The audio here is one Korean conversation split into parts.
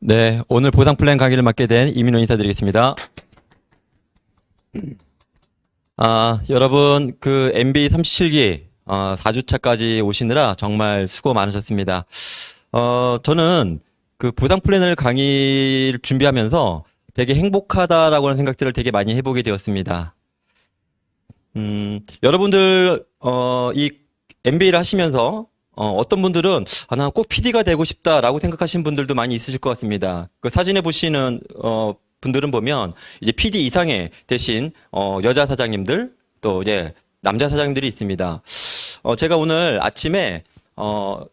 네, 오늘 보상 플랜 강의를 맡게 된 이민호 인사드리겠습니다. 여러분, 그 MB 37기 4주차까지 오시느라 정말 수고 많으셨습니다. 저는 그 보상 플랜을 강의를 준비하면서 되게 행복하다라고 하는 생각들을 되게 많이 해보게 되었습니다. 여러분들, 이 MBA를 하시면서 어떤 분들은 나 꼭 PD가 되고 싶다라고 생각하시는 분들도 많이 있으실 것 같습니다. 그 사진에 보시는 분들은 보면 이제 PD 이상의 대신 여자 사장님들 또 이제 남자 사장님들이 있습니다. 제가 오늘 아침에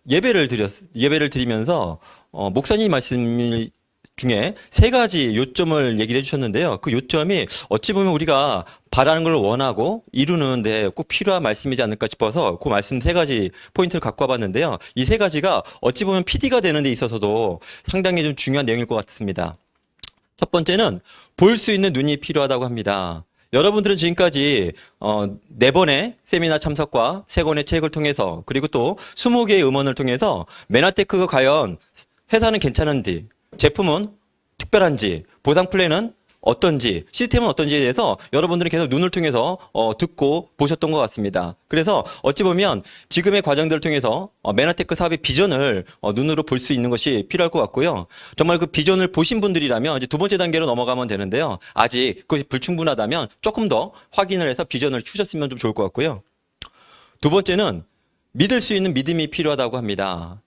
예배를 드리면서 목사님 말씀 중에 세 가지 요점을 얘기를 해주셨는데요. 그 요점이 어찌 보면 우리가 바라는 걸 원하고 이루는데 꼭 필요한 말씀이지 않을까 싶어서 그 말씀 세 가지 포인트를 갖고 와봤는데요. 이 세 가지가 어찌 보면 PD가 되는 데 있어서도 상당히 좀 중요한 내용일 것 같습니다. 첫 번째는 볼 수 있는 눈이 필요하다고 합니다. 여러분들은 지금까지 4번의 세미나 참석과 3권의 책을 통해서 그리고 또 20개의 음원을 통해서 메나테크가 과연 회사는 괜찮은지, 제품은 특별한지, 보상 플랜은 어떤지, 시스템은 어떤지에 대해서 여러분들이 계속 눈을 통해서 듣고 보셨던 것 같습니다. 그래서 어찌 보면 지금의 과정들을 통해서 메나테크 사업의 비전을 눈으로 볼 수 있는 것이 필요할 것 같고요. 정말 그 비전을 보신 분들이라면 이제 두 번째 단계로 넘어가면 되는데요. 아직 그것이 불충분하다면 조금 더 확인을 해서 비전을 키우셨으면 좀 좋을 것 같고요. 두 번째는 믿을 수 있는 믿음이 필요하다고 합니다.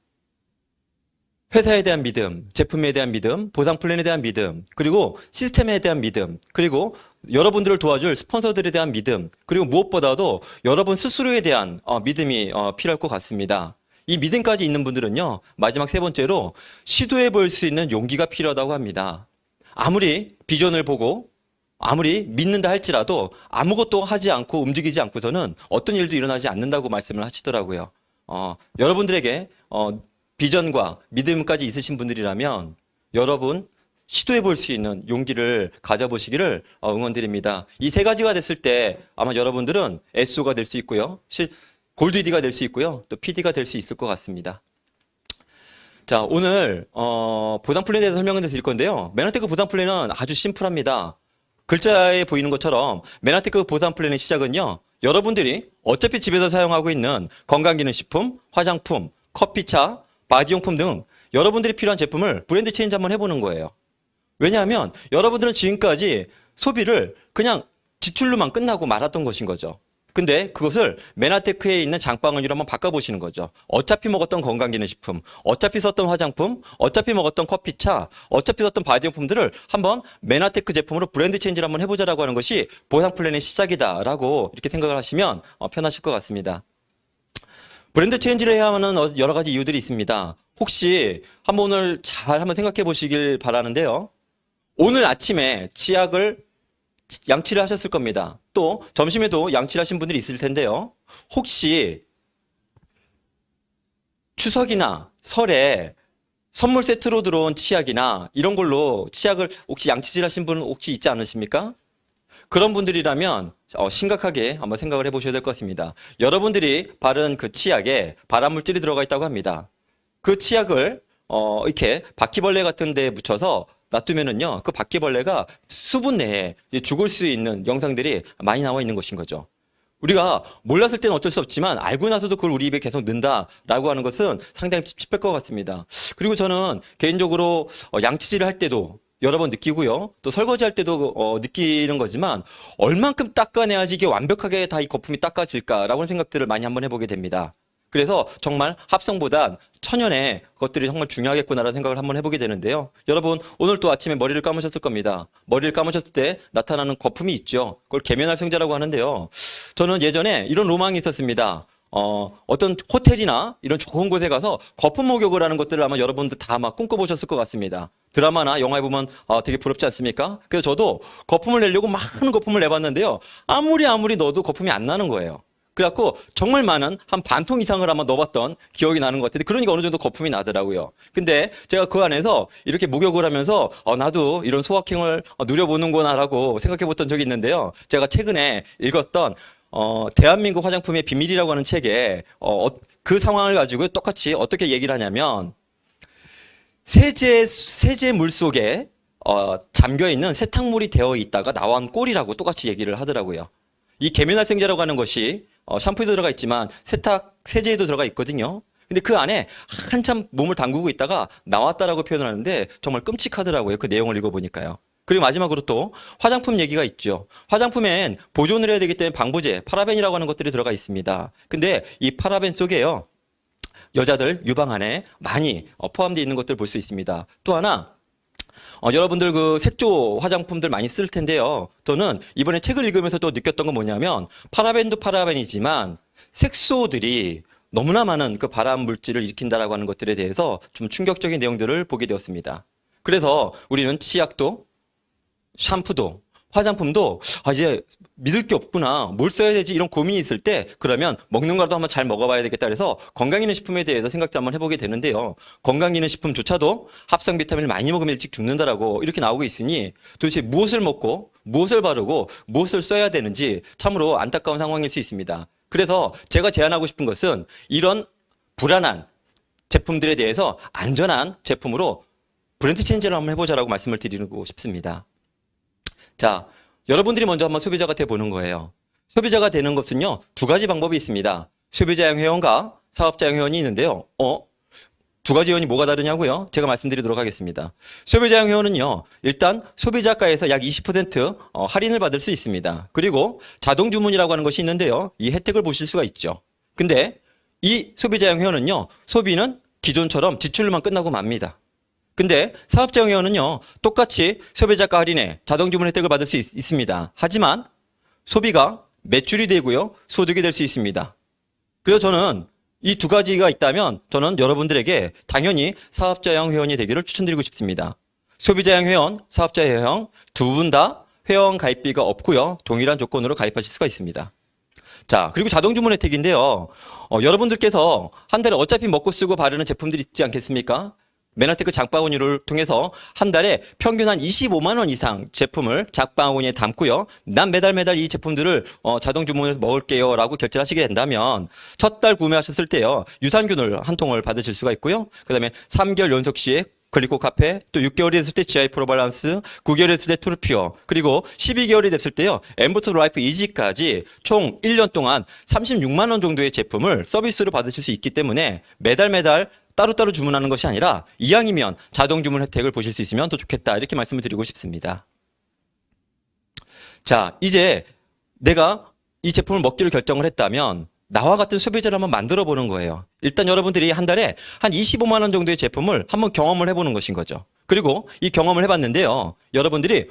회사에 대한 믿음, 제품에 대한 믿음, 보상 플랜에 대한 믿음, 그리고 시스템에 대한 믿음, 그리고 여러분들을 도와줄 스폰서들에 대한 믿음, 그리고 무엇보다도 여러분 스스로에 대한 믿음이 필요할 것 같습니다. 이 믿음까지 있는 분들은요, 마지막 세 번째로 시도해 볼 수 있는 용기가 필요하다고 합니다. 아무리 비전을 보고 아무리 믿는다 할지라도 아무것도 하지 않고 움직이지 않고서는 어떤 일도 일어나지 않는다고 말씀을 하시더라고요. 여러분들에게 비전과 믿음까지 있으신 분들이라면 여러분 시도해 볼 수 있는 용기를 가져보시기를 응원드립니다. 이 세 가지가 됐을 때 아마 여러분들은 SO가 될 수 있고요. 골드 ED가 될 수 있고요. 또 PD가 될 수 있을 것 같습니다. 자, 오늘 보상 플랜에 대해서 설명을 드릴 건데요. 메나테크 보상 플랜은 아주 심플합니다. 글자에 보이는 것처럼 메나테크 보상 플랜의 시작은요. 여러분들이 어차피 집에서 사용하고 있는 건강기능식품, 화장품, 커피차, 바디용품 등 여러분들이 필요한 제품을 브랜드 체인지 한번 해보는 거예요. 왜냐하면 여러분들은 지금까지 소비를 그냥 지출로만 끝나고 말았던 것인 거죠. 근데 그것을 메나테크에 있는 장바구니로 한번 바꿔보시는 거죠. 어차피 먹었던 건강기능식품, 어차피 썼던 화장품, 어차피 먹었던 커피차, 어차피 썼던 바디용품들을 한번 메나테크 제품으로 브랜드 체인지를 한번 해보자라고 하는 것이 보상 플랜의 시작이다라고 이렇게 생각을 하시면 편하실 것 같습니다. 브랜드 체인지를 해야 하는 여러 가지 이유들이 있습니다. 혹시 한번 오늘 잘 한번 생각해 보시길 바라는데요. 오늘 아침에 치약을 양치를 하셨을 겁니다. 또 점심에도 양치를 하신 분들이 있을 텐데요. 혹시 추석이나 설에 선물 세트로 들어온 치약이나 이런 걸로 치약을 혹시 양치질 하신 분 혹시 있지 않으십니까? 그런 분들이라면 심각하게 한번 생각을 해보셔야 될 것 같습니다. 여러분들이 바른 그 치약에 발암물질이 들어가 있다고 합니다. 그 치약을 이렇게 바퀴벌레 같은 데 묻혀서 놔두면은요, 그 바퀴벌레가 수분 내에 죽을 수 있는 영상들이 많이 나와 있는 것인 거죠. 우리가 몰랐을 때는 어쩔 수 없지만 알고 나서도 그걸 우리 입에 계속 넣는다라고 하는 것은 상당히 찝찝할 것 같습니다. 그리고 저는 개인적으로 양치질을 할 때도 여러 번 느끼고요. 또 설거지할 때도 느끼는 거지만 얼만큼 닦아내야지 이게 완벽하게 다 이 거품이 닦아질까라고 하는 생각들을 많이 한번 해보게 됩니다. 그래서 정말 합성보단 천연의 것들이 정말 중요하겠구나라는 생각을 한번 해보게 되는데요. 여러분 오늘 또 아침에 머리를 감으셨을 겁니다. 머리를 감으셨을 때 나타나는 거품이 있죠. 그걸 계면활성제라고 하는데요. 저는 예전에 이런 로망이 있었습니다. 어떤 호텔이나 이런 좋은 곳에 가서 거품 목욕을 하는 것들을 아마 여러분들 다 아마 꿈꿔보셨을 것 같습니다. 드라마나 영화에 보면 되게 부럽지 않습니까? 그래서 저도 거품을 내려고 많은 거품을 내봤는데요. 아무리 넣어도 거품이 안 나는 거예요. 그래갖고 정말 많은 한 반통 이상을 아마 넣어봤던 기억이 나는 것 같은데 그러니까 어느 정도 거품이 나더라고요. 근데 제가 그 안에서 이렇게 목욕을 하면서 나도 이런 소확행을 누려보는구나라고 생각해봤던 적이 있는데요. 제가 최근에 읽었던 대한민국 화장품의 비밀이라고 하는 책에 그 상황을 가지고 똑같이 어떻게 얘기를 하냐면 세제물 속에 잠겨 있는 세탁물이 되어 있다가 나온 꼴이라고 똑같이 얘기를 하더라고요. 이 계면활성제라고 하는 것이 샴푸에도 들어가 있지만 세제에도 들어가 있거든요. 근데 그 안에 한참 몸을 담그고 있다가 나왔다라고 표현을 하는데 정말 끔찍하더라고요. 그 내용을 읽어보니까요. 그리고 마지막으로 또 화장품 얘기가 있죠. 화장품엔 보존을 해야 되기 때문에 방부제, 파라벤이라고 하는 것들이 들어가 있습니다. 근데 이 파라벤 속에요, 여자들 유방안에 많이 포함되어 있는 것들을 볼 수 있습니다. 또 하나, 여러분들 그 색조 화장품들 많이 쓸 텐데요. 저는 이번에 책을 읽으면서 또 느꼈던 건 뭐냐면 파라벤도 파라벤이지만 색소들이 너무나 많은 그 발암 물질을 일으킨다라고 하는 것들에 대해서 좀 충격적인 내용들을 보게 되었습니다. 그래서 우리는 치약도 샴푸도 화장품도 이제 믿을 게 없구나, 뭘 써야 되지, 이런 고민이 있을 때 그러면 먹는 거라도 한번 잘 먹어봐야 되겠다 그래서 건강기능식품에 대해서 생각도 한번 해보게 되는데요. 건강기능식품조차도 합성 비타민을 많이 먹으면 일찍 죽는다라고 이렇게 나오고 있으니 도대체 무엇을 먹고 무엇을 바르고 무엇을 써야 되는지 참으로 안타까운 상황일 수 있습니다. 그래서 제가 제안하고 싶은 것은 이런 불안한 제품들에 대해서 안전한 제품으로 브랜드 체인지를 한번 해보자라고 말씀을 드리고 싶습니다. 자, 여러분들이 먼저 한번 소비자가 돼보는 거예요. 소비자가 되는 것은요, 두 가지 방법이 있습니다. 소비자형 회원과 사업자형 회원이 있는데요. 두 가지 회원이 뭐가 다르냐고요? 제가 말씀드리도록 하겠습니다. 소비자형 회원은요, 일단 소비자가에서 약 20% 할인을 받을 수 있습니다. 그리고 자동 주문이라고 하는 것이 있는데요. 이 혜택을 보실 수가 있죠. 근데 이 소비자형 회원은요, 소비는 기존처럼 지출로만 끝나고 맙니다. 근데 사업자형 회원은요, 똑같이 소비자가 할인에 자동 주문 혜택을 받을 수 있습니다. 하지만 소비가 매출이 되고요, 소득이 될 수 있습니다. 그래서 저는 이 두 가지가 있다면 저는 여러분들에게 당연히 사업자형 회원이 되기를 추천드리고 싶습니다. 소비자형 회원, 사업자형 두 분 다 회원 가입비가 없고요, 동일한 조건으로 가입하실 수가 있습니다. 자, 그리고 자동 주문 혜택인데요. 여러분들께서 한 달에 어차피 먹고 쓰고 바르는 제품들이 있지 않겠습니까? 메나테크 장바구니를 통해서 한 달에 평균 한 25만 원 이상 제품을 장바구니에 담고요. 난 매달 이 제품들을 자동 주문해서 먹을게요 라고 결제를 하시게 된다면 첫 달 구매하셨을 때요, 유산균을 한 통을 받으실 수가 있고요. 그 다음에 3개월 연속 시에 글리코 카페, 또 6개월이 됐을 때 GI 프로 밸런스, 9개월이 됐을 때 투르피어, 그리고 12개월이 됐을 때요, 엠부트 라이프 이지까지 총 1년 동안 36만 원 정도의 제품을 서비스로 받으실 수 있기 때문에 매달 따로따로 주문하는 것이 아니라 이왕이면 자동 주문 혜택을 보실 수 있으면 더 좋겠다, 이렇게 말씀을 드리고 싶습니다. 자, 이제 내가 이 제품을 먹기로 결정을 했다면 나와 같은 소비자를 한번 만들어 보는 거예요. 일단 여러분들이 한 달에 한 25만 원 정도의 제품을 한번 경험을 해보는 것인 거죠. 그리고 이 경험을 해봤는데요, 여러분들이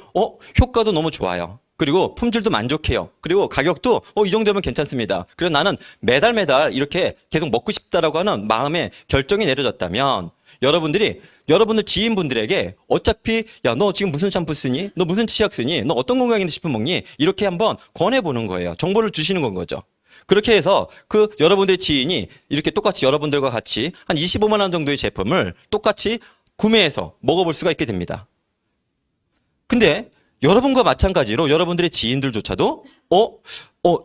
효과도 너무 좋아요. 그리고 품질도 만족해요. 그리고 가격도 이 정도면 괜찮습니다. 그래서 나는 매달 이렇게 계속 먹고 싶다라고 하는 마음의 결정이 내려졌다면 여러분들 지인분들에게 어차피 야, 너 지금 무슨 샴푸 쓰니? 너 무슨 치약 쓰니? 너 어떤 건강기능식품 먹니? 이렇게 한번 권해보는 거예요. 정보를 주시는 건 거죠. 그렇게 해서 그 여러분들의 지인이 이렇게 똑같이 여러분들과 같이 한 25만 원 정도의 제품을 똑같이 구매해서 먹어볼 수가 있게 됩니다. 근데 여러분과 마찬가지로 여러분들의 지인들조차도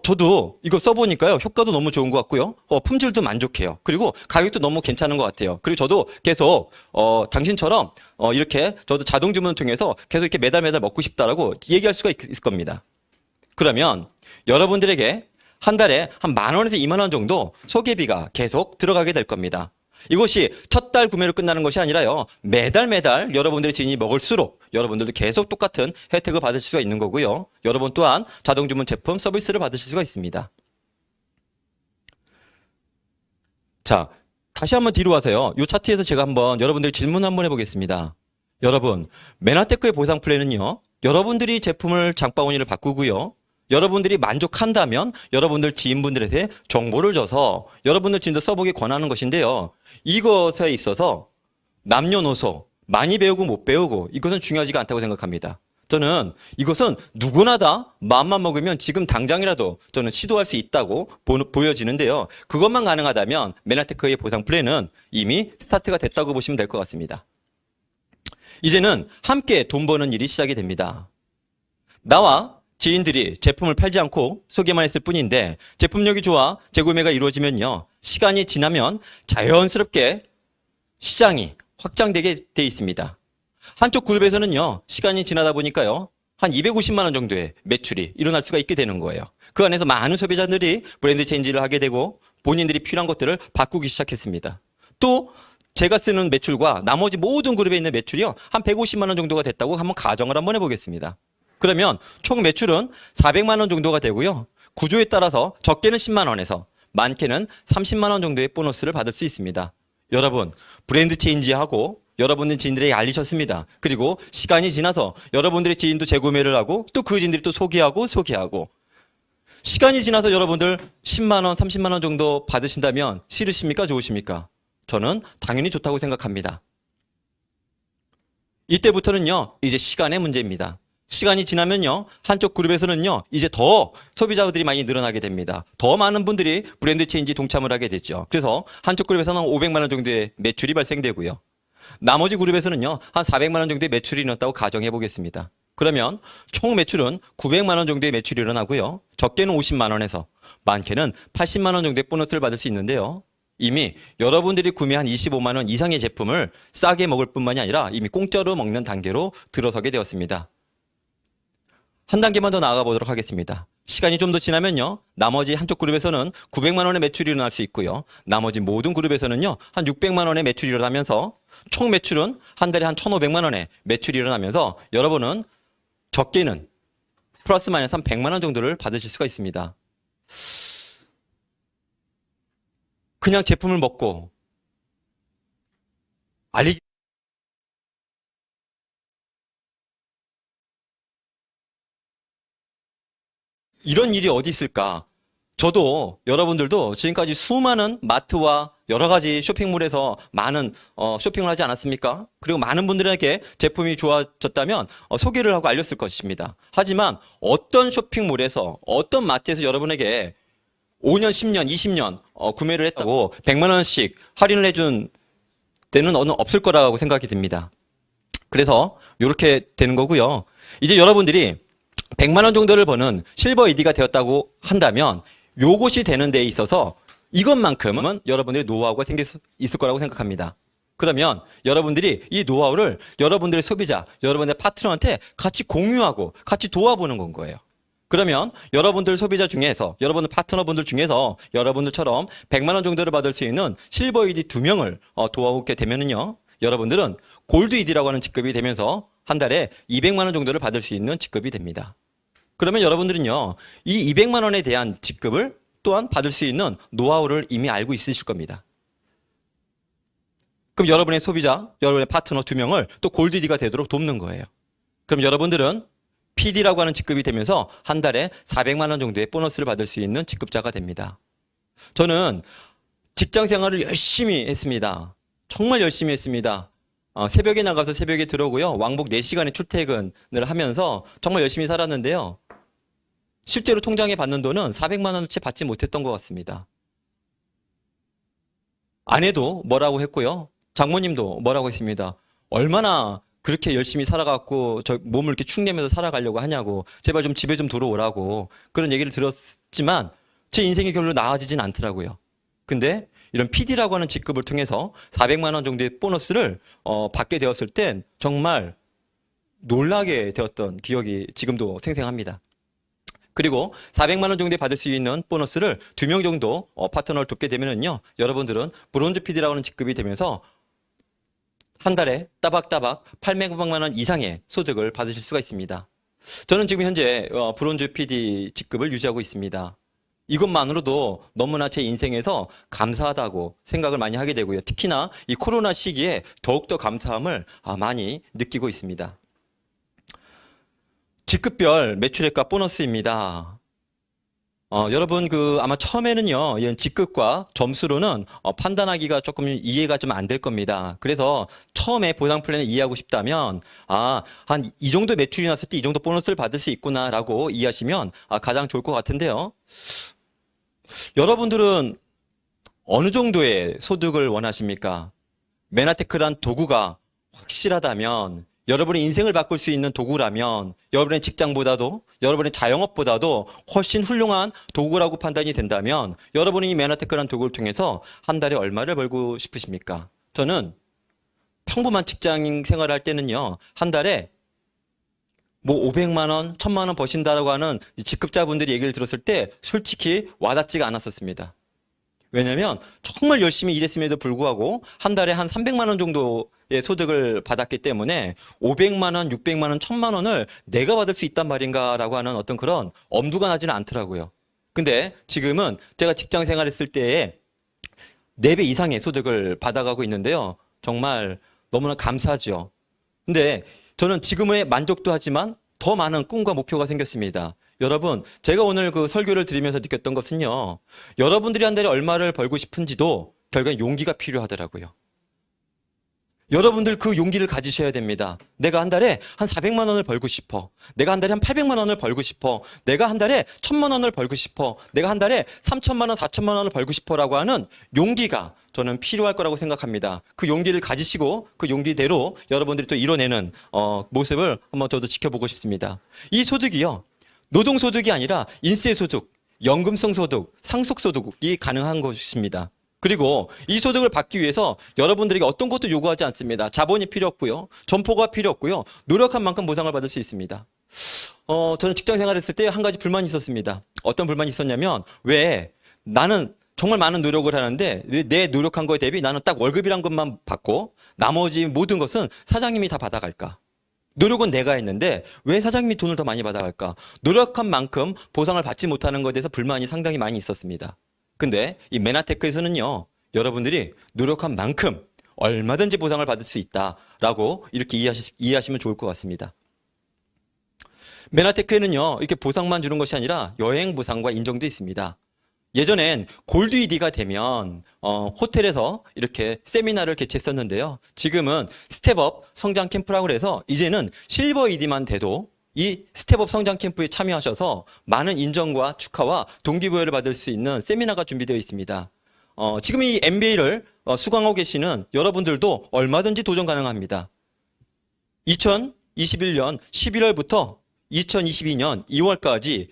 저도 이거 써보니까요, 효과도 너무 좋은 것 같고요, 품질도 만족해요. 그리고 가격도 너무 괜찮은 것 같아요. 그리고 저도 계속 당신처럼 이렇게 저도 자동 주문을 통해서 계속 이렇게 매달 먹고 싶다라고 얘기할 수가 있을 겁니다. 그러면 여러분들에게 한 달에 한 10,000원에서 20,000원 정도 소개비가 계속 들어가게 될 겁니다. 이것이 첫 달 구매로 끝나는 것이 아니라요, 매달 여러분들의 지인이 먹을수록 여러분들도 계속 똑같은 혜택을 받으실 수가 있는 거고요. 여러분 또한 자동 주문 제품 서비스를 받으실 수가 있습니다. 자, 다시 한번 뒤로 와서요, 이 차트에서 제가 한번 여러분들 질문 한번 해보겠습니다. 여러분, 메나테크의 보상 플랜은요, 여러분들이 제품을 장바구니를 바꾸고요, 여러분들이 만족한다면 여러분들 지인분들한테 정보를 줘서 여러분들 지인도 써보기 권하는 것인데요, 이것에 있어서 남녀노소 많이 배우고 못 배우고 이것은 중요하지가 않다고 생각합니다. 저는 이것은 누구나 다 마음만 먹으면 지금 당장이라도 저는 시도할 수 있다고 보여지는데요, 그것만 가능하다면 메나테크의 보상 플랜은 이미 스타트가 됐다고 보시면 될 것 같습니다. 이제는 함께 돈 버는 일이 시작이 됩니다. 나와 지인들이 제품을 팔지 않고 소개만 했을 뿐인데 제품력이 좋아 재구매가 이루어지면요, 시간이 지나면 자연스럽게 시장이 확장되게 돼 있습니다. 한쪽 그룹에서는요, 시간이 지나다 보니까요, 한 250만 원 정도의 매출이 일어날 수가 있게 되는 거예요. 그 안에서 많은 소비자들이 브랜드 체인지를 하게 되고 본인들이 필요한 것들을 바꾸기 시작했습니다. 또 제가 쓰는 매출과 나머지 모든 그룹에 있는 매출이요, 한 150만 원 정도가 됐다고 한번 가정을 한번 해보겠습니다. 그러면 총 매출은 400만 원 정도가 되고요. 구조에 따라서 적게는 10만 원에서 많게는 30만 원 정도의 보너스를 받을 수 있습니다. 여러분, 브랜드 체인지하고 여러분들 지인들에게 알리셨습니다. 그리고 시간이 지나서 여러분들의 지인도 재구매를 하고 또 그 지인들이 또 소개하고 시간이 지나서 여러분들 10만 원, 30만 원 정도 받으신다면 싫으십니까? 좋으십니까? 저는 당연히 좋다고 생각합니다. 이때부터는요, 이제 시간의 문제입니다. 시간이 지나면요, 한쪽 그룹에서는요, 이제 더 소비자들이 많이 늘어나게 됩니다. 더 많은 분들이 브랜드 체인지 동참을 하게 되죠. 그래서 한쪽 그룹에서는 500만 원 정도의 매출이 발생되고요. 나머지 그룹에서는요, 한 400만 원 정도의 매출이 일어났다고 가정해 보겠습니다. 그러면 총 매출은 900만 원 정도의 매출이 일어나고요. 적게는 50만 원에서 많게는 80만 원 정도의 보너스를 받을 수 있는데요. 이미 여러분들이 구매한 25만 원 이상의 제품을 싸게 먹을 뿐만이 아니라 이미 공짜로 먹는 단계로 들어서게 되었습니다. 한 단계만 더 나아가 보도록 하겠습니다. 시간이 좀 더 지나면요, 나머지 한쪽 그룹에서는 900만 원의 매출이 일어날 수 있고요. 나머지 모든 그룹에서는요, 한 600만 원의 매출이 일어나면서 총 매출은 한 달에 한 1,500만 원의 매출이 일어나면서 여러분은 적게는 플러스 마이너스 한 100만 원 정도를 받으실 수가 있습니다. 그냥 제품을 먹고 알리 이런 일이 어디 있을까? 저도 여러분들도 지금까지 수많은 마트와 여러 가지 쇼핑몰에서 많은 쇼핑을 하지 않았습니까? 그리고 많은 분들에게 제품이 좋아졌다면 소개를 하고 알렸을 것입니다. 하지만 어떤 쇼핑몰에서 어떤 마트에서 여러분에게 5년, 10년, 20년 구매를 했다고 100만 원씩 할인을 해준 때는 없을 거라고 생각이 듭니다. 그래서 이렇게 되는 거고요. 이제 여러분들이 100만 원 정도를 버는 실버 ED가 되었다고 한다면 요것이 되는 데에 있어서 이것만큼은 여러분들의 노하우가 생길 수 있을 거라고 생각합니다. 그러면 여러분들이 이 노하우를 여러분들의 소비자, 여러분의 파트너한테 같이 공유하고 같이 도와보는 건 거예요. 그러면 여러분들 소비자 중에서, 여러분들 파트너분들 중에서 여러분들처럼 100만 원 정도를 받을 수 있는 실버 ED 2명을 도와오게 되면은요, 여러분들은 골드 ED라고 하는 직급이 되면서 한 달에 200만 원 정도를 받을 수 있는 직급이 됩니다. 그러면 여러분들은요, 이 200만 원에 대한 직급을 또한 받을 수 있는 노하우를 이미 알고 있으실 겁니다. 그럼 여러분의 소비자, 여러분의 파트너 2명을 또 골드 ED가 되도록 돕는 거예요. 그럼 여러분들은 PD라고 하는 직급이 되면서 한 달에 400만 원 정도의 보너스를 받을 수 있는 직급자가 됩니다. 저는 직장 생활을 열심히 했습니다. 정말 열심히 했습니다. 새벽에 나가서 새벽에 들어오고요. 왕복 4시간의 출퇴근을 하면서 정말 열심히 살았는데요. 실제로 통장에 받는 돈은 400만 원어치 받지 못했던 것 같습니다. 아내도 뭐라고 했고요. 장모님도 뭐라고 했습니다. 얼마나 그렇게 열심히 살아갖고 저 몸을 이렇게 축내면서 살아가려고 하냐고, 제발 좀 집에 좀 들어오라고 그런 얘기를 들었지만 제 인생이 별로 나아지진 않더라고요. 근데 이런 PD라고 하는 직급을 통해서 400만 원 정도의 보너스를 받게 되었을 땐 정말 놀라게 되었던 기억이 지금도 생생합니다. 그리고 400만 원 정도에 받을 수 있는 보너스를 2명 정도 파트너를 돕게 되면은요, 여러분들은 브론즈 PD라고 하는 직급이 되면서 한 달에 따박따박 800만 원 이상의 소득을 받으실 수가 있습니다. 저는 지금 현재 브론즈 PD 직급을 유지하고 있습니다. 이것만으로도 너무나 제 인생에서 감사하다고 생각을 많이 하게 되고요. 특히나 이 코로나 시기에 더욱더 감사함을 많이 느끼고 있습니다. 직급별 매출액과 보너스입니다. 여러분 아마 처음에는요, 이런 직급과 점수로는 판단하기가 조금 이해가 좀 안 될 겁니다. 그래서 처음에 보상 플랜을 이해하고 싶다면 한 이 정도 매출이 났을 때 이 정도 보너스를 받을 수 있구나라고 이해하시면 가장 좋을 것 같은데요. 여러분들은 어느 정도의 소득을 원하십니까? 메나테크란 도구가 확실하다면, 여러분의 인생을 바꿀 수 있는 도구라면, 여러분의 직장보다도, 여러분의 자영업보다도 훨씬 훌륭한 도구라고 판단이 된다면, 여러분이 이 메나테크란 도구를 통해서 한 달에 얼마를 벌고 싶으십니까? 저는 평범한 직장 생활을 할 때는요, 한 달에 뭐 500만 원, 1000만 원 버신다라고 하는 이 직급자분들이 얘기를 들었을 때 솔직히 와닿지가 않았었습니다. 왜냐하면 정말 열심히 일했음에도 불구하고 한 달에 한 300만 원 정도의 소득을 받았기 때문에 500만 원, 600만 원, 1000만 원을 내가 받을 수 있단 말인가라고 하는 어떤 그런 엄두가 나지는 않더라고요. 근데 지금은 제가 직장 생활했을 때에 4배 이상의 소득을 받아가고 있는데요. 정말 너무나 감사하죠. 근데 저는 지금의 만족도 하지만 더 많은 꿈과 목표가 생겼습니다. 여러분, 제가 오늘 그 설교를 들으면서 느꼈던 것은요. 여러분들이 한 달에 얼마를 벌고 싶은지도 결국엔 용기가 필요하더라고요. 여러분들 그 용기를 가지셔야 됩니다. 내가 한 달에 한 400만 원을 벌고 싶어. 내가 한 달에 한 800만 원을 벌고 싶어. 내가 한 달에 1000만 원을 벌고 싶어. 내가 한 달에 3000만 원, 4000만 원을 벌고 싶어라고 하는 용기가 저는 필요할 거라고 생각합니다. 그 용기를 가지시고 그 용기대로 여러분들이 또 이뤄내는 모습을 한번 저도 지켜보고 싶습니다. 이 소득이요. 노동소득이 아니라 인세소득, 연금성 소득, 상속소득이 가능한 것입니다. 그리고 이 소득을 받기 위해서 여러분들에게 어떤 것도 요구하지 않습니다. 자본이 필요 없고요. 점포가 필요 없고요. 노력한 만큼 보상을 받을 수 있습니다. 저는 직장 생활했을 때 한 가지 불만이 있었습니다. 어떤 불만이 있었냐면 왜 나는 정말 많은 노력을 하는데 왜 내 노력한 거에 대비 나는 딱 월급이란 것만 받고 나머지 모든 것은 사장님이 다 받아갈까? 노력은 내가 했는데 왜 사장님이 돈을 더 많이 받아갈까? 노력한 만큼 보상을 받지 못하는 것에 대해서 불만이 상당히 많이 있었습니다. 근데 이 메나테크에서는요, 여러분들이 노력한 만큼 얼마든지 보상을 받을 수 있다라고 이렇게 이해하시면 좋을 것 같습니다. 메나테크에는요, 이렇게 보상만 주는 것이 아니라 여행 보상과 인정도 있습니다. 예전엔 골드 ED가 되면 호텔에서 이렇게 세미나를 개최했었는데요. 지금은 스텝업 성장 캠프라고 해서 이제는 실버 ED만 돼도 이 스텝업 성장 캠프에 참여하셔서 많은 인정과 축하와 동기부여를 받을 수 있는 세미나가 준비되어 있습니다. 지금 이 MBA를 수강하고 계시는 여러분들도 얼마든지 도전 가능합니다. 2021년 11월부터 2022년 2월까지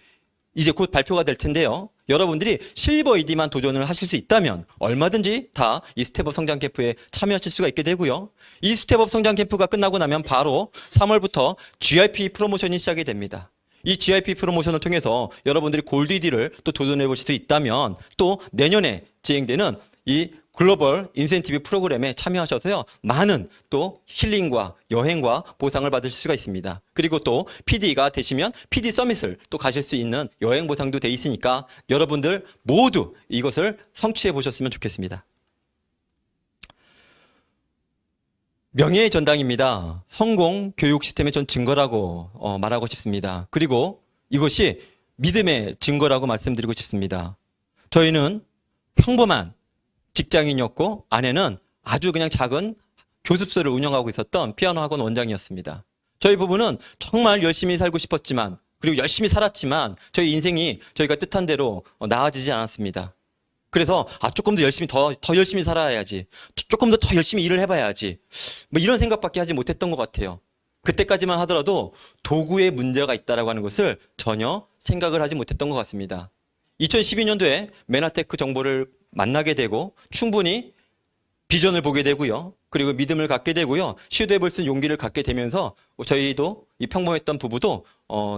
이제 곧 발표가 될 텐데요. 여러분들이 실버 ED만 도전을 하실 수 있다면 얼마든지 다 이 스텝업 성장 캠프에 참여하실 수가 있게 되고요. 이 스텝업 성장 캠프가 끝나고 나면 바로 3월부터 GIP 프로모션이 시작이 됩니다. 이 GIP 프로모션을 통해서 여러분들이 골드 ED를 또 도전해 볼 수도 있다면 또 내년에 진행되는 이 글로벌 인센티브 프로그램에 참여하셔서요. 많은 또 힐링과 여행과 보상을 받을 수가 있습니다. 그리고 또 PD가 되시면 PD 서밋을 또 가실 수 있는 여행 보상도 돼 있으니까 여러분들 모두 이것을 성취해 보셨으면 좋겠습니다. 명예의 전당입니다. 성공 교육 시스템의 전 증거라고 말하고 싶습니다. 그리고 이것이 믿음의 증거라고 말씀드리고 싶습니다. 저희는 평범한 직장인이었고 아내는 아주 그냥 작은 교습소를 운영하고 있었던 피아노 학원 원장이었습니다. 저희 부부는 정말 열심히 살고 싶었지만 그리고 열심히 살았지만 저희 인생이 저희가 뜻한 대로 나아지지 않았습니다. 그래서 조금 더 열심히 더 열심히 살아야지. 조금 더 열심히 일을 해봐야지. 뭐 이런 생각밖에 하지 못했던 것 같아요. 그때까지만 하더라도 도구에 문제가 있다라고 하는 것을 전혀 생각을 하지 못했던 것 같습니다. 2012년도에 메나테크 정보를 만나게 되고 충분히 비전을 보게 되고요. 그리고 믿음을 갖게 되고요. 시도해 볼 수 있는 용기를 갖게 되면서 저희도 이 평범했던 부부도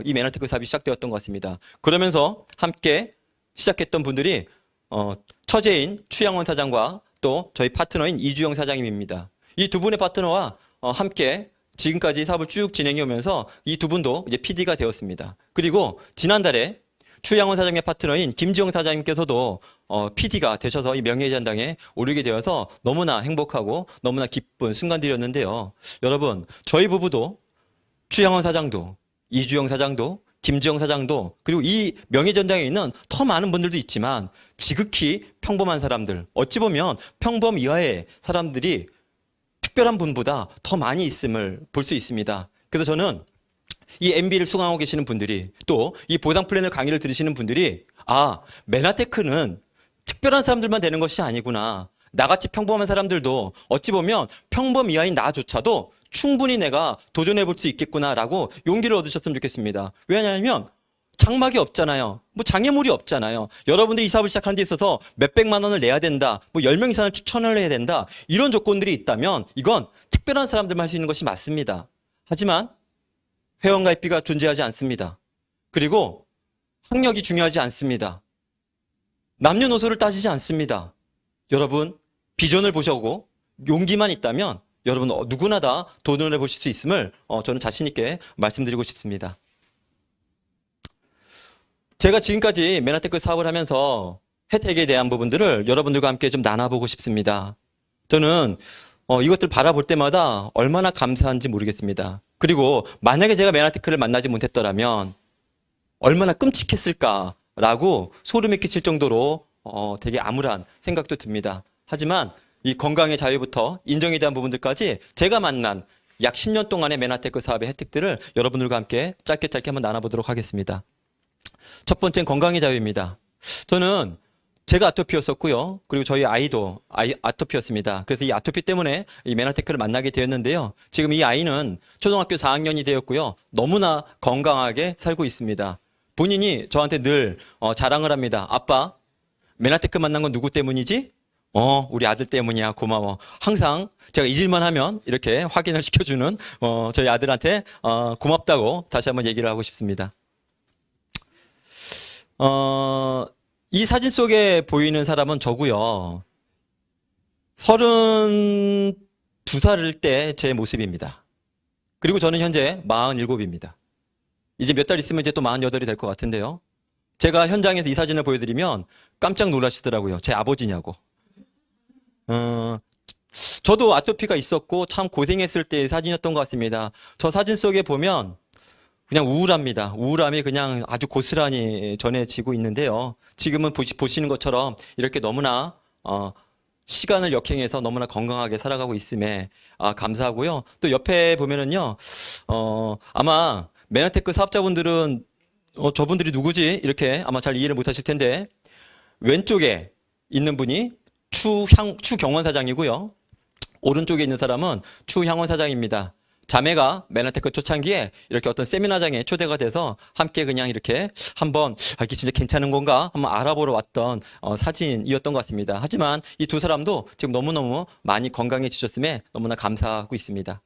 이 메나테크 사업이 시작되었던 것 같습니다. 그러면서 함께 시작했던 분들이 처제인 추양원 사장과 또 저희 파트너인 이주영 사장님입니다. 이 두 분의 파트너와 함께 지금까지 사업을 쭉 진행해 오면서 이 두 분도 이제 PD가 되었습니다. 그리고 지난달에 추양원 사장의 파트너인 김지영 사장님께서도 PD가 되셔서 이 명예전당에 오르게 되어서 너무나 행복하고 너무나 기쁜 순간들이었는데요. 여러분, 저희 부부도 추양원 사장도 이주영 사장도 김지영 사장도 그리고 이 명예전당에 있는 더 많은 분들도 있지만 지극히 평범한 사람들, 어찌 보면 평범 이하의 사람들이 특별한 분보다 더 많이 있음을 볼 수 있습니다. 그래서 저는 이 MBA를 수강하고 계시는 분들이 또 이 보상 플랜을 강의를 들으시는 분들이 메나테크는 특별한 사람들만 되는 것이 아니구나. 나같이 평범한 사람들도 어찌 보면 평범 이하인 나조차도 충분히 내가 도전해 볼 수 있겠구나라고 용기를 얻으셨으면 좋겠습니다. 왜냐하면 장막이 없잖아요. 뭐 장애물이 없잖아요. 여러분들이 이 사업을 시작하는 데 있어서 몇백만 원을 내야 된다. 뭐 10명 이상을 추천을 해야 된다. 이런 조건들이 있다면 이건 특별한 사람들만 할 수 있는 것이 맞습니다. 하지만 회원가입비가 존재하지 않습니다. 그리고 학력이 중요하지 않습니다. 남녀노소를 따지지 않습니다. 여러분 비전을 보셔고 용기만 있다면 여러분 누구나 다 도전해 보실 수 있음을 저는 자신 있게 말씀드리고 싶습니다. 제가 지금까지 메나테크 사업을 하면서 혜택에 대한 부분들을 여러분들과 함께 좀 나눠보고 싶습니다. 저는 이것들 바라볼 때마다 얼마나 감사한지 모르겠습니다. 그리고 만약에 제가 메나테크를 만나지 못했더라면 얼마나 끔찍했을까라고 소름이 끼칠 정도로 되게 암울한 생각도 듭니다. 하지만 이 건강의 자유부터 인정에 대한 부분들까지 제가 만난 약 10년 동안의 메나테크 사업의 혜택들을 여러분들과 함께 짧게 한번 나눠보도록 하겠습니다. 첫 번째는 건강의 자유입니다. 저는 제가 아토피였었고요. 그리고 저희 아이도 아토피였습니다. 그래서 이 아토피 때문에 이 메나테크를 만나게 되었는데요. 지금 이 아이는 초등학교 4학년이 되었고요. 너무나 건강하게 살고 있습니다. 본인이 저한테 늘 자랑을 합니다. 아빠, 메나테크 만난 건 누구 때문이지? 우리 아들 때문이야. 고마워. 항상 제가 잊을만 하면 이렇게 확인을 시켜주는 저희 아들한테 고맙다고 다시 한번 얘기를 하고 싶습니다. 이 사진 속에 보이는 사람은 저고요. 32살 때 제 모습입니다. 그리고 저는 현재 47입니다. 이제 몇 달 있으면 이제 또 48이 될 것 같은데요. 제가 현장에서 이 사진을 보여드리면 깜짝 놀라시더라고요. 제 아버지냐고. 저도 아토피가 있었고 참 고생했을 때의 사진이었던 것 같습니다. 저 사진 속에 보면 그냥 우울합니다. 우울함이 그냥 아주 고스란히 전해지고 있는데요. 지금은 보시는 것처럼 이렇게 너무나 시간을 역행해서 너무나 건강하게 살아가고 있음에 감사하고요. 또 옆에 보면은요, 아마 메나테크 사업자분들은 저분들이 누구지? 이렇게 아마 잘 이해를 못하실 텐데 왼쪽에 있는 분이 추경원 사장이고요. 오른쪽에 있는 사람은 추향원 사장입니다. 자매가 메나테크 초창기에 이렇게 어떤 세미나장에 초대가 돼서 함께 그냥 이렇게 한번 이게 진짜 괜찮은 건가 한번 알아보러 왔던 사진이었던 것 같습니다. 하지만 이 두 사람도 지금 너무너무 많이 건강해지셨음에 너무나 감사하고 있습니다.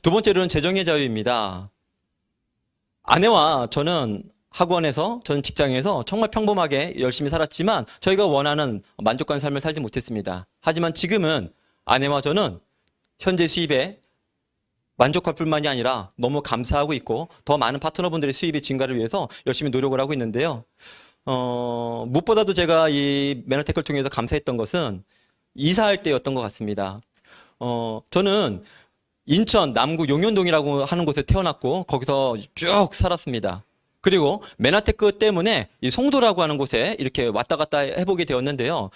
두 번째로는 재정의 자유입니다. 아내와 저는 학원에서, 저는 직장에서 정말 평범하게 열심히 살았지만 저희가 원하는 만족한 삶을 살지 못했습니다. 하지만 지금은 아내와 저는 현재 수입에 만족할 뿐만이 아니라 너무 감사하고 있고 더 많은 파트너분들의 수입의 증가를 위해서 열심히 노력을 하고 있는데요. 무엇보다도 제가 이 메나테크를 통해서 감사했던 것은 이사할 때였던 것 같습니다. 저는 인천 남구 용현동이라고 하는 곳에 태어났고 거기서 쭉 살았습니다. 그리고 메나테크 때문에 이 송도라고 하는 곳에 이렇게 왔다 갔다 해보게 되었는데요.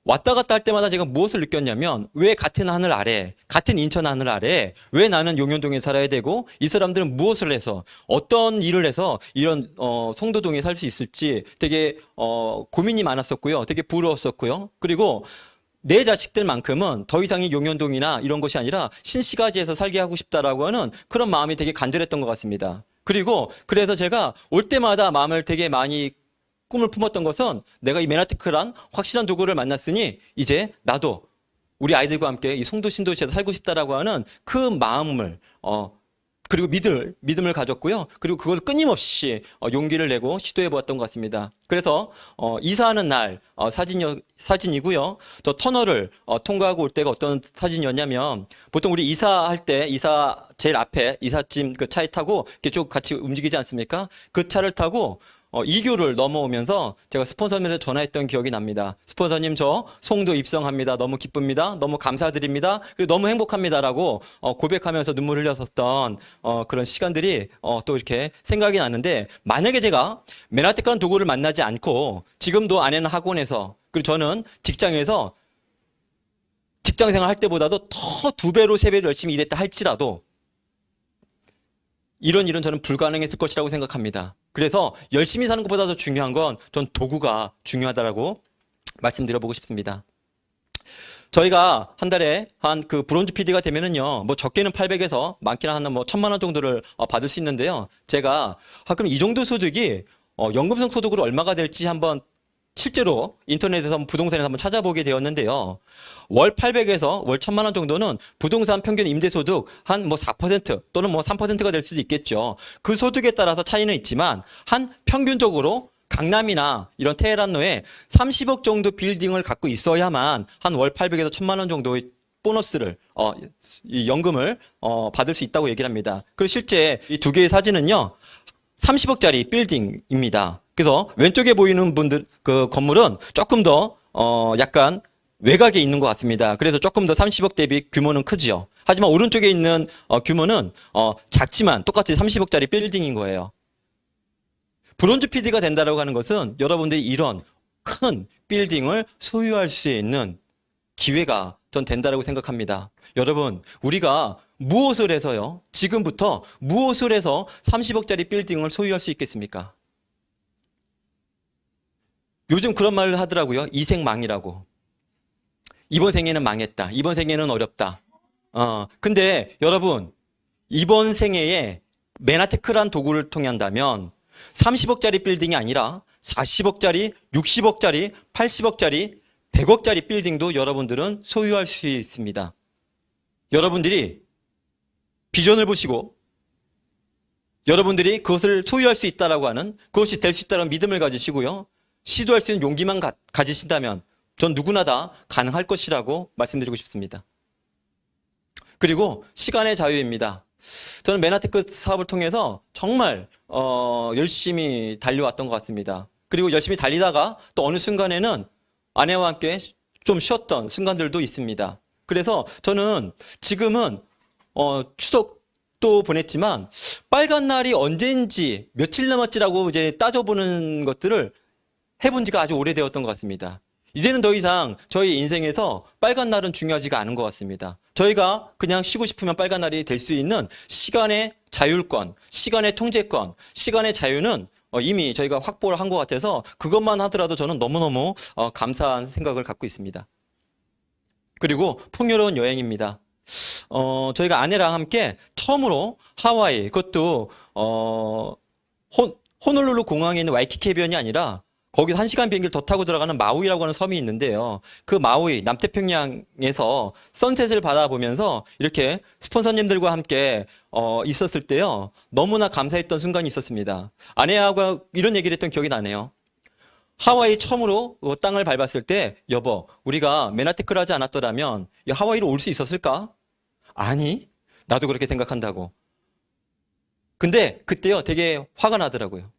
왔다 갔다 할 때마다 제가 무엇을 느꼈냐면 왜 같은 하늘 아래, 같은 인천 하늘 아래 왜 나는 용현동에 살아야 되고 이 사람들은 무엇을 해서 어떤 일을 해서 이런 송도동에 살 수 있을지 되게 고민이 많았었고요. 되게 부러웠었고요. 그리고 내 자식들만큼은 더 이상의 용현동이나 이런 것이 아니라 신시가지에서 살게 하고 싶다라고 하는 그런 마음이 되게 간절했던 것 같습니다. 그리고 그래서 제가 올 때마다 마음을 되게 많이 꿈을 품었던 것은 내가 이 메나테크란 확실한 도구를 만났으니 이제 나도 우리 아이들과 함께 이 송도 신도시에서 살고 싶다라고 하는 그 마음을 그리고 믿음을 가졌고요. 그리고 그걸 끊임없이 용기를 내고 시도해 보았던 것 같습니다. 그래서 이사하는 날 사진이고요. 또 터널을 통과하고 올 때가 어떤 사진이었냐면 보통 우리 이사할 때 제일 앞에 이삿짐 그 차에 타고 이렇게 쭉 같이 움직이지 않습니까? 그 차를 타고 이교를 넘어오면서 제가 스폰서님한테 전화했던 기억이 납니다. 스폰서님 저 송도 입성합니다. 너무 기쁩니다. 너무 감사드립니다. 그리고 너무 행복합니다라고 고백하면서 눈물 흘렸었던 그런 시간들이 또 이렇게 생각이 나는데 만약에 제가 메나테크라는 도구를 만나지 않고 지금도 아내는 학원에서 그리고 저는 직장에서 직장생활 할 때보다도 더 2배로 3배로 열심히 일했다 할지라도 이런 일은 저는 불가능했을 것이라고 생각합니다. 그래서 열심히 사는 것보다 더 중요한 건 전 도구가 중요하다라고 말씀드려보고 싶습니다. 저희가 한 달에 한 그 브론즈 PD가 되면은요, 뭐 적게는 800에서 많게는 한 뭐 1000만 원 정도를 받을 수 있는데요. 제가 그럼 이 정도 소득이 연금성 소득으로 얼마가 될지 한번 실제로 인터넷에서 부동산에서 한번 찾아보게 되었는데요. 월 800에서 월 1000만 원 정도는 부동산 평균 임대소득 한 뭐 4% 또는 뭐 3%가 될 수도 있겠죠. 그 소득에 따라서 차이는 있지만 한 평균적으로 강남이나 이런 테헤란로에 30억 정도 빌딩을 갖고 있어야만 한 월 800에서 1000만 원 정도의 보너스를 이 연금을 받을 수 있다고 얘기를 합니다. 그리고 실제 이 두 개의 사진은요. 30억짜리 빌딩입니다. 그래서 왼쪽에 보이는 분들 그 건물은 조금 더 약간 외곽에 있는 것 같습니다. 그래서 조금 더 30억 대비 규모는 크지요. 하지만 오른쪽에 있는 규모는 작지만 똑같이 30억짜리 빌딩인 거예요. 브론즈 PD가 된다라고 하는 것은 여러분들이 이런 큰 빌딩을 소유할 수 있는 기회가 전 된다라고 생각합니다. 여러분, 우리가 무엇을 해서요? 지금부터 무엇을 해서 30억짜리 빌딩을 소유할 수 있겠습니까? 요즘 그런 말을 하더라고요. 이생망이라고. 이번 생에는 망했다. 이번 생에는 어렵다. 근데 여러분, 이번 생애에 맨하테크란 도구를 통한다면 30억짜리 빌딩이 아니라 40억짜리, 60억짜리, 80억짜리, 100억짜리 빌딩도 여러분들은 소유할 수 있습니다. 여러분들이 비전을 보시고 여러분들이 그것을 소유할 수 있다라고 하는, 그것이 될 수 있다는 믿음을 가지시고요. 시도할 수 있는 용기만 가지신다면 전 누구나 다 가능할 것이라고 말씀드리고 싶습니다. 그리고 시간의 자유입니다. 저는 맨하테크 사업을 통해서 정말 열심히 달려왔던 것 같습니다. 그리고 열심히 달리다가 또 어느 순간에는 아내와 함께 좀 쉬었던 순간들도 있습니다. 그래서 저는 지금은 추석도 보냈지만 빨간 날이 언제인지 며칠 남았지라고 이제 따져보는 것들을 해본 지가 아주 오래되었던 것 같습니다. 이제는 더 이상 저희 인생에서 빨간 날은 중요하지가 않은 것 같습니다. 저희가 그냥 쉬고 싶으면 빨간 날이 될 수 있는 시간의 자율권, 시간의 통제권, 시간의 자유는 이미 저희가 확보를 한 것 같아서 그것만 하더라도 저는 너무너무 감사한 생각을 갖고 있습니다. 그리고 풍요로운 여행입니다. 저희가 아내랑 함께 처음으로 하와이, 그것도 호놀룰루 공항에 있는 와이키키 해변이 아니라 거기서 1시간 비행기를 더 타고 들어가는 마우이라고 하는 섬이 있는데요. 그 마우이, 남태평양에서 선셋을 바라보면서 이렇게 스폰서님들과 함께 있었을 때요. 너무나 감사했던 순간이 있었습니다. 아내하고 이런 얘기를 했던 기억이 나네요. 하와이 처음으로 땅을 밟았을 때 여보, 우리가 맨하테크를 하지 않았더라면 하와이로 올 수 있었을까? 아니, 나도 그렇게 생각한다고. 근데 그때요 되게 화가 나더라고요.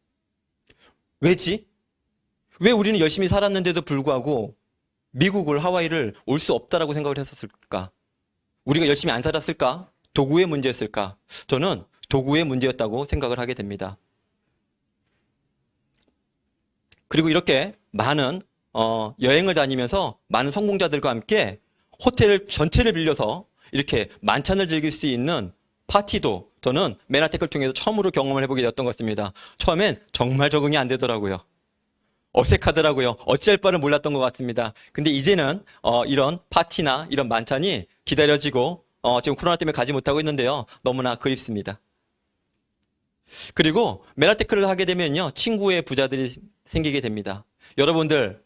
왜지? 왜 우리는 열심히 살았는데도 불구하고 미국을, 하와이를 올 수 없다라고 생각을 했었을까? 우리가 열심히 안 살았을까? 도구의 문제였을까? 저는 도구의 문제였다고 생각을 하게 됩니다. 그리고 이렇게 많은 여행을 다니면서 많은 성공자들과 함께 호텔 전체를 빌려서 이렇게 만찬을 즐길 수 있는 파티도 저는 맨하테크를 통해서 처음으로 경험을 해보게 되었던 것 같습니다. 처음엔 정말 적응이 안 되더라고요. 어색하더라고요. 어찌할 바를 몰랐던 것 같습니다. 근데 이제는 이런 파티나 이런 만찬이 기다려지고 지금 코로나 때문에 가지 못하고 있는데요. 너무나 그립습니다. 그리고 맨하테크를 하게 되면요. 친구의 부자들이 생기게 됩니다. 여러분들,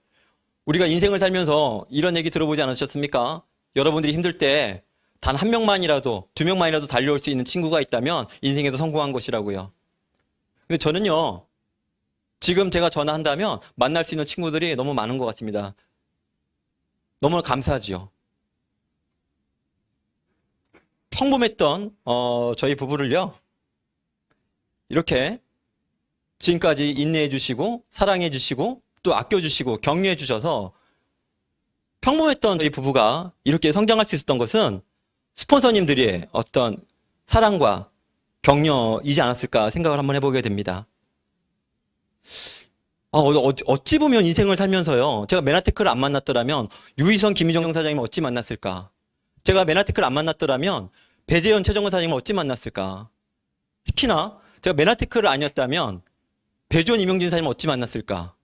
우리가 인생을 살면서 이런 얘기 들어보지 않으셨습니까? 여러분들이 힘들 때 단 한 명만이라도, 두 명만이라도 달려올 수 있는 친구가 있다면 인생에서 성공한 것이라고요. 근데 저는요. 지금 제가 전화한다면 만날 수 있는 친구들이 너무 많은 것 같습니다. 너무나 감사하지요. 평범했던 저희 부부를요. 이렇게 지금까지 인내해 주시고 사랑해 주시고 또 아껴 주시고 격려해 주셔서 평범했던 저희 부부가 이렇게 성장할 수 있었던 것은 스폰서님들의 어떤 사랑과 격려이지 않았을까 생각을 한번 해보게 됩니다. 어찌 보면 인생을 살면서요. 제가 맨하테크를 안 만났더라면 유희선, 김희정 사장님을 어찌 만났을까? 제가 맨하테크를 안 만났더라면 배재현, 최정은 사장님을 어찌 만났을까? 특히나 제가 맨하테크를 아니었다면 배주원, 이명진 사장님을 어찌 만났을까?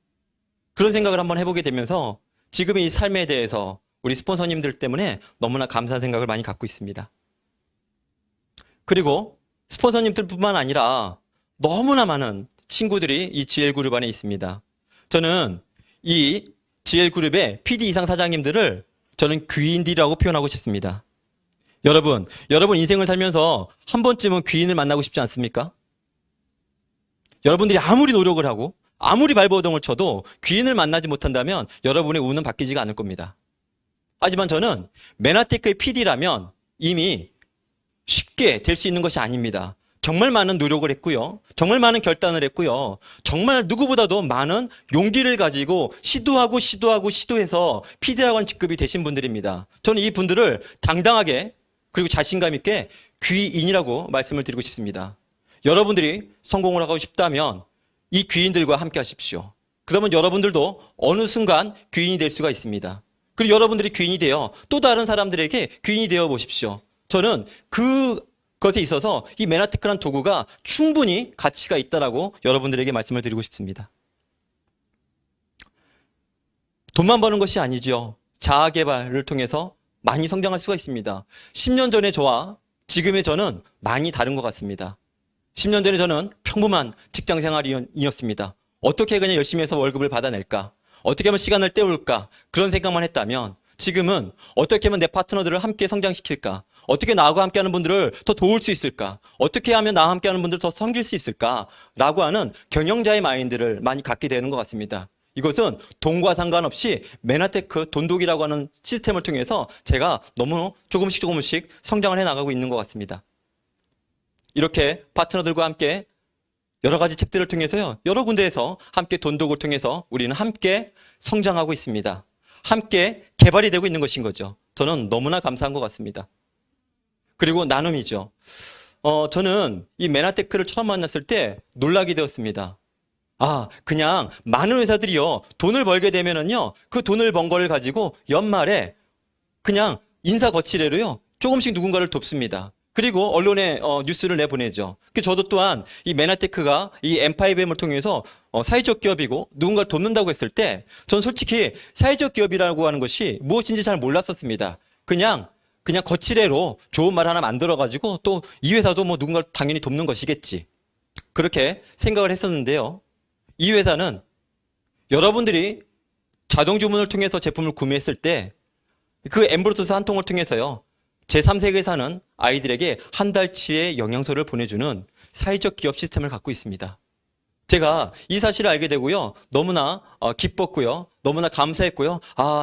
그런 생각을 한번 해보게 되면서 지금의 이 삶에 대해서 우리 스폰서님들 때문에 너무나 감사한 생각을 많이 갖고 있습니다. 그리고 스폰서님들뿐만 아니라 너무나 많은 친구들이 이 GL그룹 안에 있습니다. 저는 이 GL그룹의 PD 이상 사장님들을 저는 귀인들이라고 표현하고 싶습니다. 여러분 인생을 살면서 한 번쯤은 귀인을 만나고 싶지 않습니까? 여러분들이 아무리 노력을 하고 아무리 발버둥을 쳐도 귀인을 만나지 못한다면 여러분의 운은 바뀌지가 않을 겁니다. 하지만 저는 메나테크의 PD라면 이미 쉽게 될 수 있는 것이 아닙니다. 정말 많은 노력을 했고요. 정말 많은 결단을 했고요. 정말 누구보다도 많은 용기를 가지고 시도해서 PD라고 하는 직급이 되신 분들입니다. 저는 이 분들을 당당하게 그리고 자신감 있게 귀인이라고 말씀을 드리고 싶습니다. 여러분들이 성공을 하고 싶다면 이 귀인들과 함께 하십시오. 그러면 여러분들도 어느 순간 귀인이 될 수가 있습니다. 그리고 여러분들이 귀인이 되어 또 다른 사람들에게 귀인이 되어 보십시오. 저는 그것에 있어서 이 메나테크라는 도구가 충분히 가치가 있다라고 여러분들에게 말씀을 드리고 싶습니다. 돈만 버는 것이 아니죠. 자아 개발을 통해서 많이 성장할 수가 있습니다. 10년 전의 저와 지금의 저는 많이 다른 것 같습니다. 10년 전에 저는 평범한 직장 생활이었습니다. 어떻게 그냥 열심히 해서 월급을 받아낼까? 어떻게 하면 시간을 때울까? 그런 생각만 했다면 지금은 어떻게 하면 내 파트너들을 함께 성장시킬까? 어떻게 나하고 함께하는 분들을 더 도울 수 있을까? 어떻게 하면 나와 함께하는 분들을 더 섬길 수 있을까? 라고 하는 경영자의 마인드를 많이 갖게 되는 것 같습니다. 이것은 돈과 상관없이 메나테크 돈독이라고 하는 시스템을 통해서 제가 너무 조금씩 성장을 해나가고 있는 것 같습니다. 이렇게 파트너들과 함께 여러 가지 책들을 통해서요, 여러 군데에서 함께 돈독을 통해서 우리는 함께 성장하고 있습니다. 함께 개발이 되고 있는 것인 거죠. 저는 너무나 감사한 것 같습니다. 그리고 나눔이죠. 저는 이 메나테크를 처음 만났을 때 놀라게 되었습니다. 그냥 많은 회사들이요, 돈을 벌게 되면은요, 그 돈을 번 걸 가지고 연말에 그냥 인사 거치례로요, 조금씩 누군가를 돕습니다. 그리고 언론에 뉴스를 내보내죠. 저도 또한 이 메나테크가 이 M5M을 통해서 사회적 기업이고 누군가를 돕는다고 했을 때 저는 솔직히 사회적 기업이라고 하는 것이 무엇인지 잘 몰랐었습니다. 그냥 거치례로 좋은 말 하나 만들어가지고 또 이 회사도 뭐 누군가를 당연히 돕는 것이겠지. 그렇게 생각을 했었는데요. 이 회사는 여러분들이 자동 주문을 통해서 제품을 구매했을 때 그 엠브로스 한 통을 통해서요, 제3세계에서는 아이들에게 한 달치의 영양소를 보내주는 사회적 기업 시스템을 갖고 있습니다. 제가 이 사실을 알게 되고요, 너무나 기뻤고요, 너무나 감사했고요.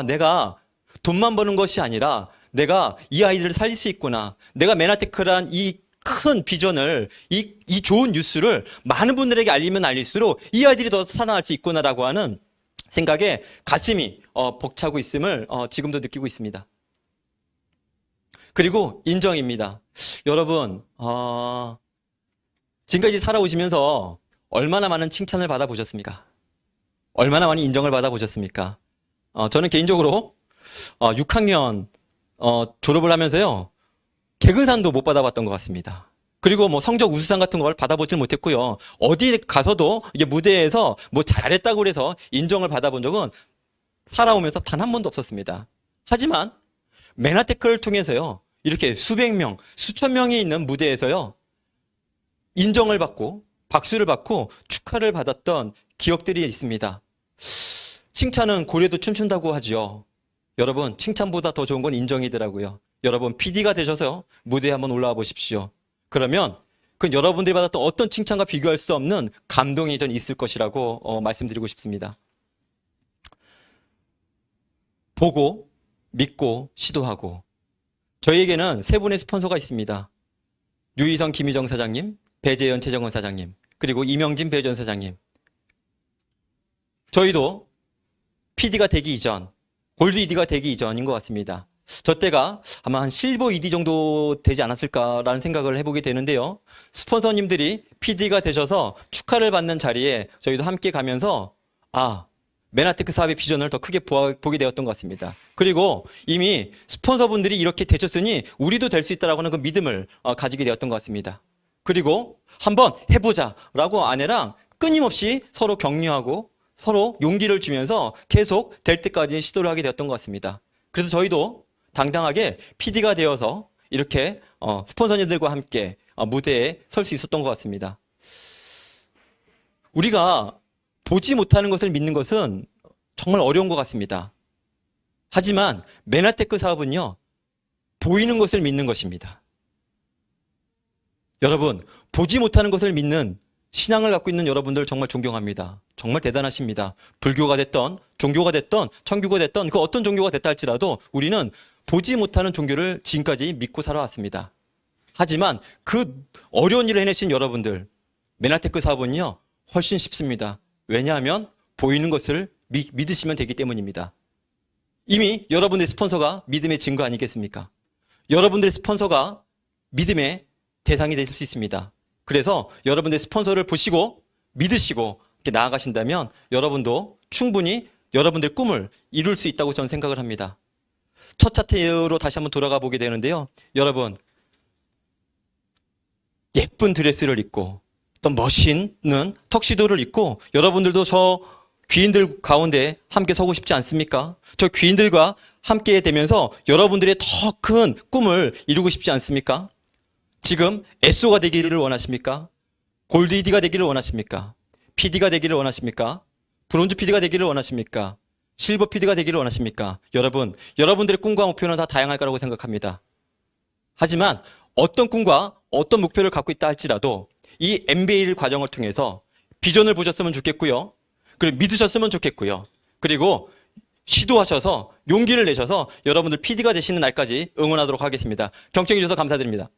내가 돈만 버는 것이 아니라 내가 이 아이들을 살릴 수 있구나. 내가 메나테크란 이 큰 비전을, 이 좋은 뉴스를 많은 분들에게 알리면 알릴수록 이 아이들이 더 살아날 수 있구나라고 하는 생각에 가슴이 벅차고 있음을 지금도 느끼고 있습니다. 그리고 인정입니다. 여러분, 지금까지 살아오시면서 얼마나 많은 칭찬을 받아보셨습니까? 얼마나 많은 인정을 받아보셨습니까? 저는 개인적으로 6학년 졸업을 하면서요, 개근상도 못 받아봤던 것 같습니다. 그리고 뭐 성적 우수상 같은 걸 받아보질 못했고요. 어디 가서도 이게 무대에서 뭐 잘했다고 그래서 인정을 받아본 적은 살아오면서 단 한 번도 없었습니다. 하지만 메나테크를 통해서요, 이렇게 수백 명, 수천 명이 있는 무대에서요, 인정을 받고 박수를 받고 축하를 받았던 기억들이 있습니다. 칭찬은 고래도 춤춘다고 하죠. 여러분, 칭찬보다 더 좋은 건 인정이더라고요. 여러분, PD가 되셔서 무대에 한번 올라와 보십시오. 그러면 그 여러분들이 받았던 어떤 칭찬과 비교할 수 없는 감동이 전 있을 것이라고 말씀드리고 싶습니다. 보고, 믿고, 시도하고. 저희에게는 세 분의 스폰서가 있습니다. 유희성, 김희정 사장님, 배재현, 최정원 사장님, 그리고 이명진, 배전 사장님. 저희도 PD가 되기 이전, 골드 ED가 되기 이전인 것 같습니다. 저 때가 아마 한 실버 ED 정도 되지 않았을까라는 생각을 해보게 되는데요. 스폰서님들이 PD가 되셔서 축하를 받는 자리에 저희도 함께 가면서 메나테크 사업의 비전을 더 크게 보게 되었던 것 같습니다. 그리고 이미 스폰서분들이 이렇게 되셨으니 우리도 될 수 있다라고 하는 그 믿음을 가지게 되었던 것 같습니다. 그리고 한번 해보자라고 아내랑 끊임없이 서로 격려하고 서로 용기를 주면서 계속 될 때까지 시도를 하게 되었던 것 같습니다. 그래서 저희도 당당하게 PD가 되어서 이렇게 스폰서님들과 함께 무대에 설 수 있었던 것 같습니다. 우리가 보지 못하는 것을 믿는 것은 정말 어려운 것 같습니다. 하지만 맨하테크 사업은요, 보이는 것을 믿는 것입니다. 여러분, 보지 못하는 것을 믿는 신앙을 갖고 있는 여러분들 정말 존경합니다. 정말 대단하십니다. 불교가 됐던, 종교가 됐던, 천교가 됐던, 그 어떤 종교가 됐다 할지라도 우리는 보지 못하는 종교를 지금까지 믿고 살아왔습니다. 하지만 그 어려운 일을 해내신 여러분들, 맨하테크 사업은요, 훨씬 쉽습니다. 왜냐하면 보이는 것을 믿으시면 되기 때문입니다. 이미 여러분들의 스폰서가 믿음의 증거 아니겠습니까? 여러분들의 스폰서가 믿음의 대상이 될 수 있습니다. 그래서 여러분들의 스폰서를 보시고 믿으시고 이렇게 나아가신다면 여러분도 충분히 여러분들의 꿈을 이룰 수 있다고 저는 생각을 합니다. 첫 차트로 다시 한번 돌아가 보게 되는데요. 여러분, 예쁜 드레스를 입고 또 멋있는 턱시도를 입고 여러분들도 저 귀인들 가운데 함께 서고 싶지 않습니까? 저 귀인들과 함께 되면서 여러분들의 더 큰 꿈을 이루고 싶지 않습니까? 지금 SO가 되기를 원하십니까? 골드이디가 되기를 원하십니까? PD가 되기를 원하십니까? 브론즈 PD가 되기를 원하십니까? 실버 PD가 되기를 원하십니까? 여러분, 여러분들의 꿈과 목표는 다 다양할 거라고 생각합니다. 하지만 어떤 꿈과 어떤 목표를 갖고 있다 할지라도 이 MBA 과정을 통해서 비전을 보셨으면 좋겠고요. 그리고 믿으셨으면 좋겠고요. 그리고 시도하셔서 용기를 내셔서 여러분들 PD가 되시는 날까지 응원하도록 하겠습니다. 경청해 주셔서 감사드립니다.